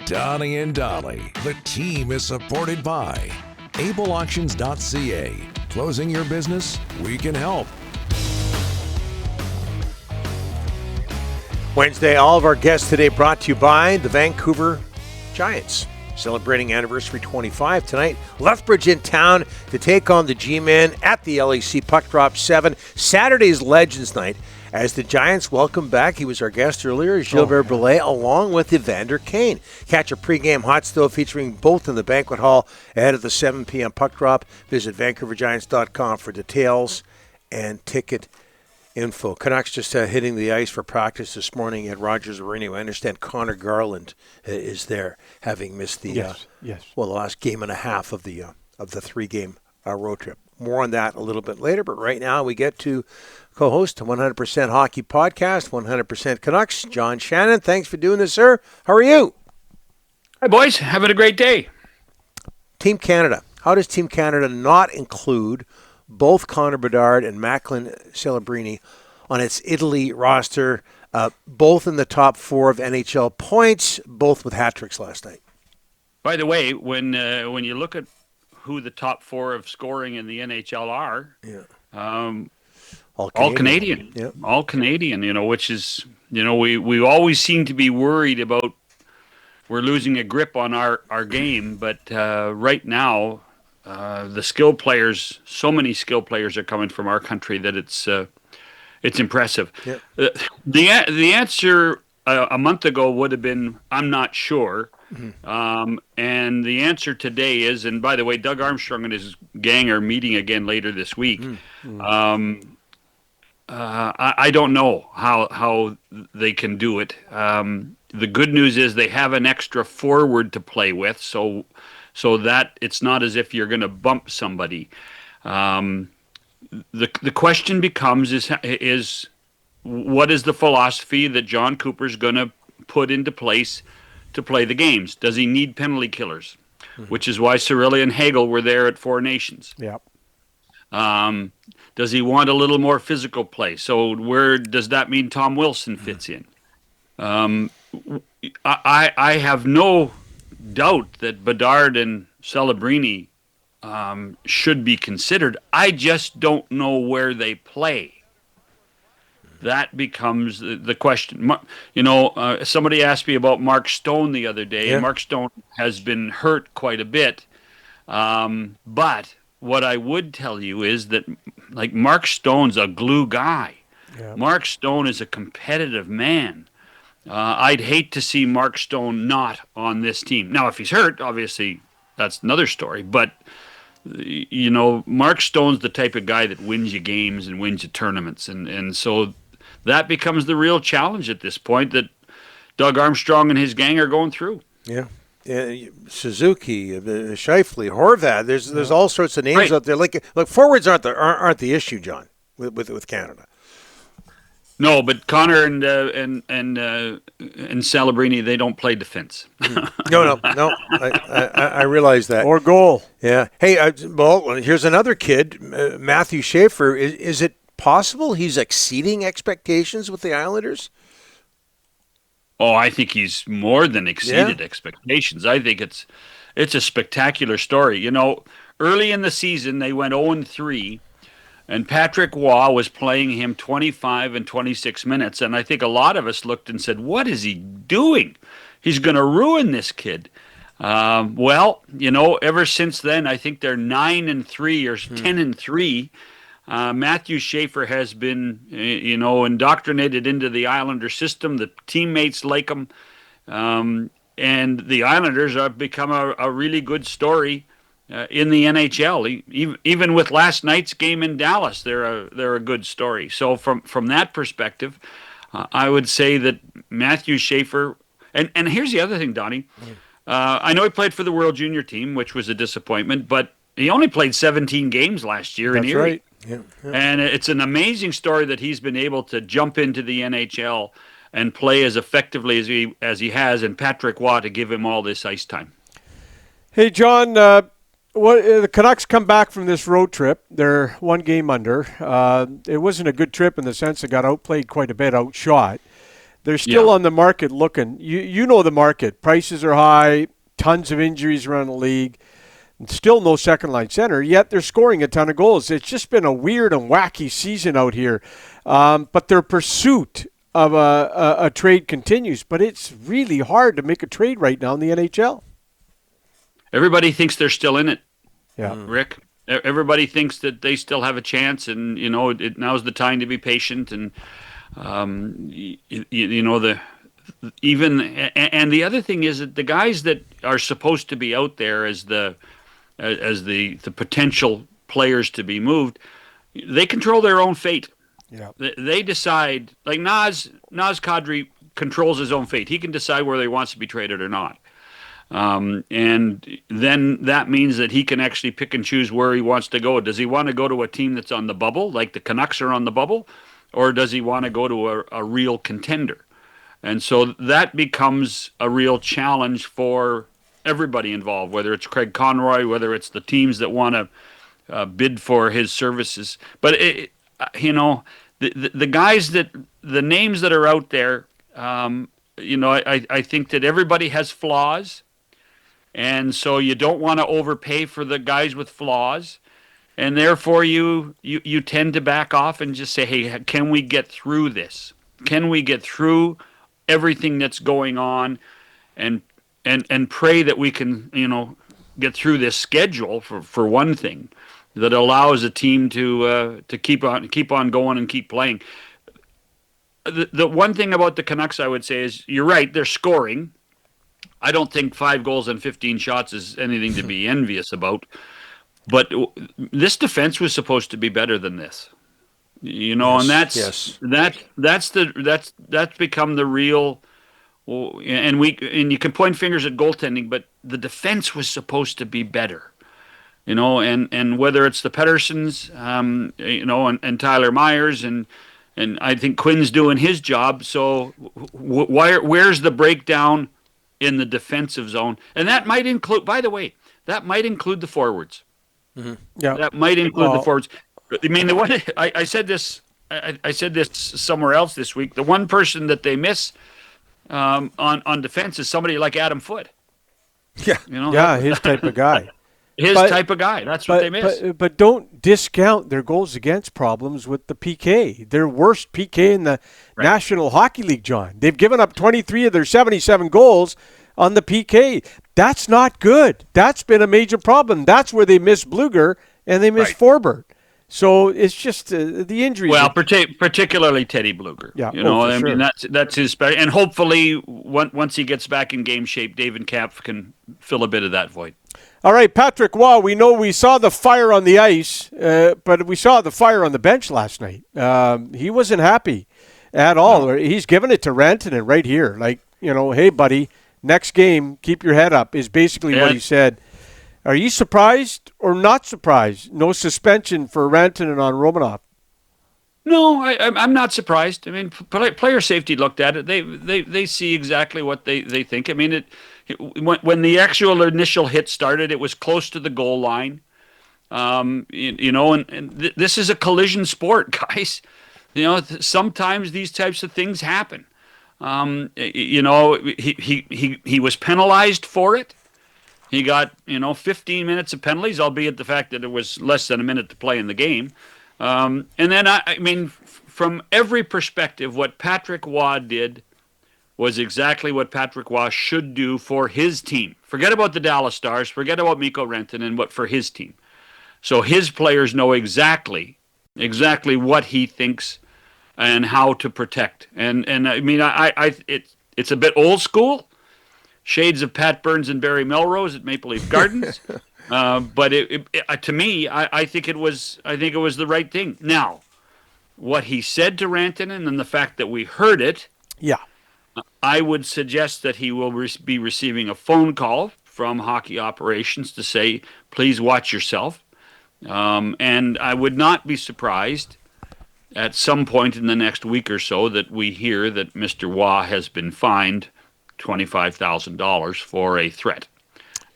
Donnie and Dolly. The team is supported by ableauctions.ca. Closing your business? We can help. Wednesday, all of our guests today brought to you by the Vancouver Giants. Celebrating anniversary 25 tonight. Lethbridge in town to take on the G-Men at the LEC Puck Drop 7. Saturday's Legends Night as the Giants welcome back, he was our guest earlier, Gilbert Belay, along with Evander Kane. Catch a pregame hot stove featuring both in the banquet hall ahead of the 7 p.m. Puck Drop. Visit VancouverGiants.com for details and ticket info. Canucks just hitting the ice for practice this morning at Rogers Arena. I understand Connor Garland is there, having missed the the last game and a half of the 3-game road trip. More on that a little bit later, but right now we get to co-host 100% Hockey Podcast, 100% Canucks, John Shannon. Thanks for doing this, sir. How are you? Hi, boys. Having a great day. Team Canada. How does Team Canada not include both Connor Bedard and Macklin Celebrini on its Italy roster, both in the top 4 of NHL points, both with hat-tricks last night? By the way, when you look at who the top 4 of scoring in the NHL are, all Canadian. Yep. All Canadian, which is, we always seem to be worried about we're losing a grip on our game, but right now, the skill players, so many skill players are coming from our country that it's impressive. Yep. The answer a month ago would have been, I'm not sure. Mm-hmm. And the answer today is, and by the way, Doug Armstrong and his gang are meeting again later this week. Mm-hmm. I don't know how they can do it. The good news is they have an extra forward to play with, so that it's not as if you're going to bump somebody. The question becomes is what is the philosophy that John Cooper's going to put into place to play the games? Does he need penalty killers? Mm-hmm. Which is why Cirelli and Hagel were there at Four Nations. Yep. Does he want a little more physical play? So where does that mean Tom Wilson fits in? I have no doubt that Bedard and Celebrini should be considered. I just don't know where they play. That becomes the question. Somebody asked me about Mark Stone the other day, and Mark Stone has been hurt quite a bit. But what I would tell you is that, Mark Stone's a glue guy. Yeah. Mark Stone is a competitive man. I'd hate to see Mark Stone not on this team. Now, if he's hurt, obviously that's another story. But, Mark Stone's the type of guy that wins you games and wins you tournaments. And so that becomes the real challenge at this point that Doug Armstrong and his gang are going through. Yeah. Suzuki, Scheifele, Horvat. There's all sorts of names out there. Like forwards aren't the issue, John, with Canada. No, but Connor and Celebrini, they don't play defense. No. I realize that. Or goal. Yeah. Hey, here's another kid, Matthew Schaefer. Is it possible he's exceeding expectations with the Islanders? Oh, I think he's more than exceeded expectations. I think it's a spectacular story. Early in the season, they went 0-3, and Patrick Waugh was playing him 25 and 26 minutes, and I think a lot of us looked and said, what is he doing? He's going to ruin this kid. Ever since then, I think they're 9-3 or 10-3. Matthew Schaefer has been, indoctrinated into the Islander system. The teammates like him. And the Islanders have become a really good story in the NHL. Even with last night's game in Dallas, they're a good story. So from that perspective, I would say that Matthew Schaefer, and here's the other thing, Donnie. I know he played for the World Junior team, which was a disappointment, but he only played 17 games last year in Erie. That's right. Yeah. And it's an amazing story that he's been able to jump into the NHL and play as effectively as he has, and Patrick Waugh to give him all this ice time. Hey, John, the Canucks come back from this road trip. They're one game under. It wasn't a good trip in the sense they got outplayed quite a bit, outshot. They're still on the market looking. You know the market. Prices are high, tons of injuries around the league. Still no second-line center, yet they're scoring a ton of goals. It's just been a weird and wacky season out here. But their pursuit of a trade continues. But it's really hard to make a trade right now in the NHL. Everybody thinks they're still in it, Rick. Everybody thinks that they still have a chance, and now's the time to be patient. And the other thing is that the guys that are supposed to be out there as the potential players to be moved, they control their own fate. Yeah, they decide. Like Naz Kadri controls his own fate. He can decide whether he wants to be traded or not. And then that means that he can actually pick and choose where he wants to go. Does he want to go to a team that's on the bubble, like the Canucks are on the bubble, or does he want to go to a real contender? And so that becomes a real challenge for everybody involved, whether it's Craig Conroy, whether it's the teams that want to bid for his services. But the guys the names that are out there, I think that everybody has flaws. And so you don't want to overpay for the guys with flaws. And therefore you tend to back off and just say, hey, can we get through this? Can we get through everything that's going on and pray that we can, get through this schedule for one thing that allows a team to keep on going and keep playing. The one thing about the Canucks I would say is you're right, they're scoring. I don't think 5 goals and 15 shots is anything to be envious about. But this defense was supposed to be better than this, and that's become the real. And you can point fingers at goaltending, but the defense was supposed to be better, and whether it's the Petterssons, and Tyler Myers, and I think Quinn's doing his job. So where's the breakdown in the defensive zone? And that might include, by the way, the forwards. Mm-hmm. Yeah, that might include the forwards. I mean, the one I said this. I said this somewhere else this week. The one person that they miss on defense is somebody like Adam Foote. Yeah, his type of guy. Type of guy. That's what they miss. But don't discount their goals against problems with the PK. Their worst PK in the National Hockey League, John. They've given up 23 of their 77 goals on the PK. That's not good. That's been a major problem. That's where they miss Bluger and they miss Forbert. So it's just the injuries. Well, particularly Teddy Bluger. Yeah, I sure. mean that's his special. And hopefully, once he gets back in game shape, David Kampf can fill a bit of that void. All right, Patrick Waugh, we saw the fire on the ice, but we saw the fire on the bench last night. He wasn't happy at all. No. He's giving it to Rantanen right here. Like, hey, buddy, next game, keep your head up is basically what he said. Are you surprised or not surprised? No suspension for Rantanen on Romanov. No, I'm not surprised. I mean, player safety looked at it. They see exactly what they think. I mean, when the actual initial hit started, it was close to the goal line. And this is a collision sport, guys. Sometimes these types of things happen. He was penalized for it. He got 15 minutes of penalties, albeit the fact that it was less than a minute to play in the game. And then I mean, from every perspective, what Patrick Waugh did was exactly what Patrick Waugh should do for his team. Forget about the Dallas Stars, forget about Mikko Rantanen, but for his team. So his players know exactly what he thinks and how to protect. And I mean, it's a bit old school, shades of Pat Burns and Barry Melrose at Maple Leaf Gardens. But to me, I think it was the right thing. Now, what he said to Rantanen and the fact that we heard it, I would suggest that he will be receiving a phone call from hockey operations to say, please watch yourself. And I would not be surprised at some point in the next week or so that we hear that Mr. Waugh has been fined $25,000 for a threat.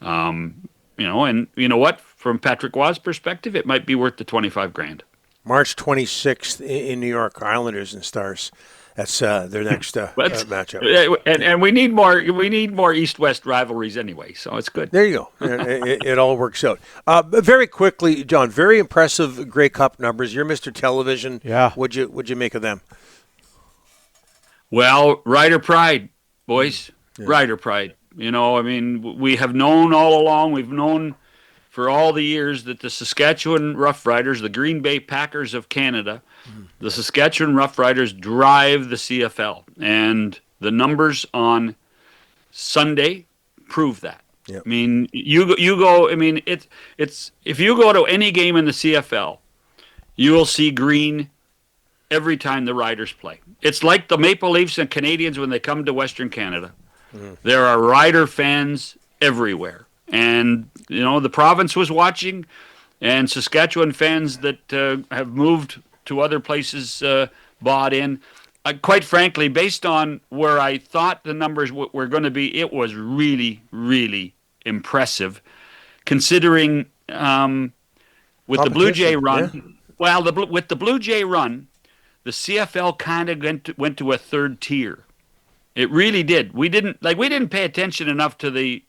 And you know what? From Patrick Waugh's perspective, it might be worth the $25,000. March 26th in New York, Islanders and Stars. That's their next matchup. And we need more. We need more East-West rivalries anyway. So it's good. There you go. It all works out. Very quickly, John. Very impressive Grey Cup numbers. You're Mr. Television. Yeah. What'd you make of them? Well, Rider pride, boys. Yeah. Rider pride. You know, I mean, we have known all along. We've known for all the years that the Saskatchewan Roughriders, the Green Bay Packers of Canada, the Saskatchewan Roughriders drive the CFL, and the numbers on Sunday prove that. Yep. I mean, you go. I mean, it's if you go to any game in the CFL, you will see green every time the Riders play. It's like the Maple Leafs and Canadians when they come to Western Canada. There are Rider fans everywhere. And, you know, the province was watching, and Saskatchewan fans that have moved to other places bought in. Quite frankly, based on where I thought the numbers were going to be, it was really, really impressive, considering with the Blue Jay run. Yeah. Well, with the Blue Jay run, the CFL kind of went to a third tier. It really did. We didn't pay attention enough to the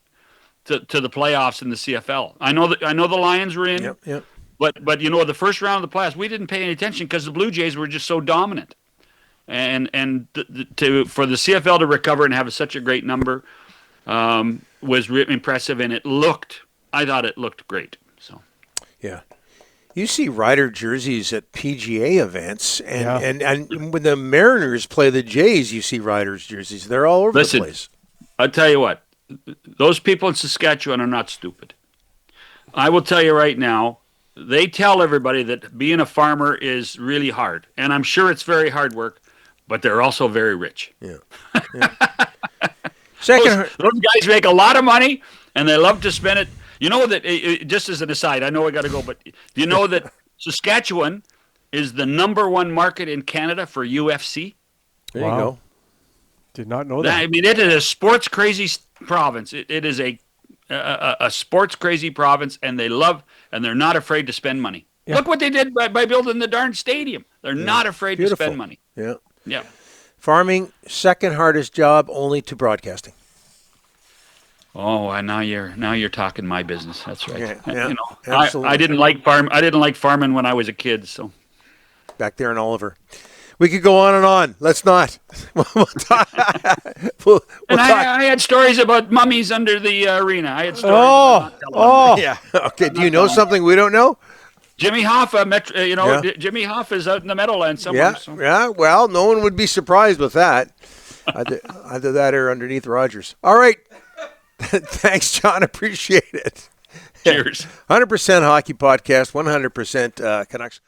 playoffs in the CFL. I know the Lions were in. Yep. But you know, the first round of the playoffs, we didn't pay any attention because the Blue Jays were just so dominant. And for the CFL to recover and have such a great number was really impressive, and I thought it looked great. So, yeah. You see Rider jerseys at PGA events, and when the Mariners play the Jays, you see Riders jerseys. They're all over the place. I'll tell you what, those people in Saskatchewan are not stupid. I will tell you right now, they tell everybody that being a farmer is really hard, and I'm sure it's very hard work, but they're also very rich. Yeah. Those guys make a lot of money, and they love to spend it. You know that, just as an aside, I know I got to go, but do you know that Saskatchewan is the #1 market in Canada for UFC? There you go. Did not know that. I mean, it is a sports crazy province. It is a sports crazy province, and they're not afraid to spend money. Yeah. Look what they did by building the darn stadium. They're not afraid to spend money. Yeah. Farming, second hardest job only to broadcasting. Oh, and now you're talking my business. That's right. Yeah, you know, absolutely. I didn't like farming when I was a kid. So back there in Oliver, we could go on and on. Let's not. We'll talk. I had stories about mummies under the arena. I had stories. Yeah. Okay. Do you know something we don't know? Jimmy Hoffa, Jimmy Hoffa is out in the Meadowlands somewhere. Yeah. Well, no one would be surprised with that. Either that or underneath Rogers. All right. Thanks, John. Appreciate it. Cheers. 100% Hockey Podcast, 100% Canucks.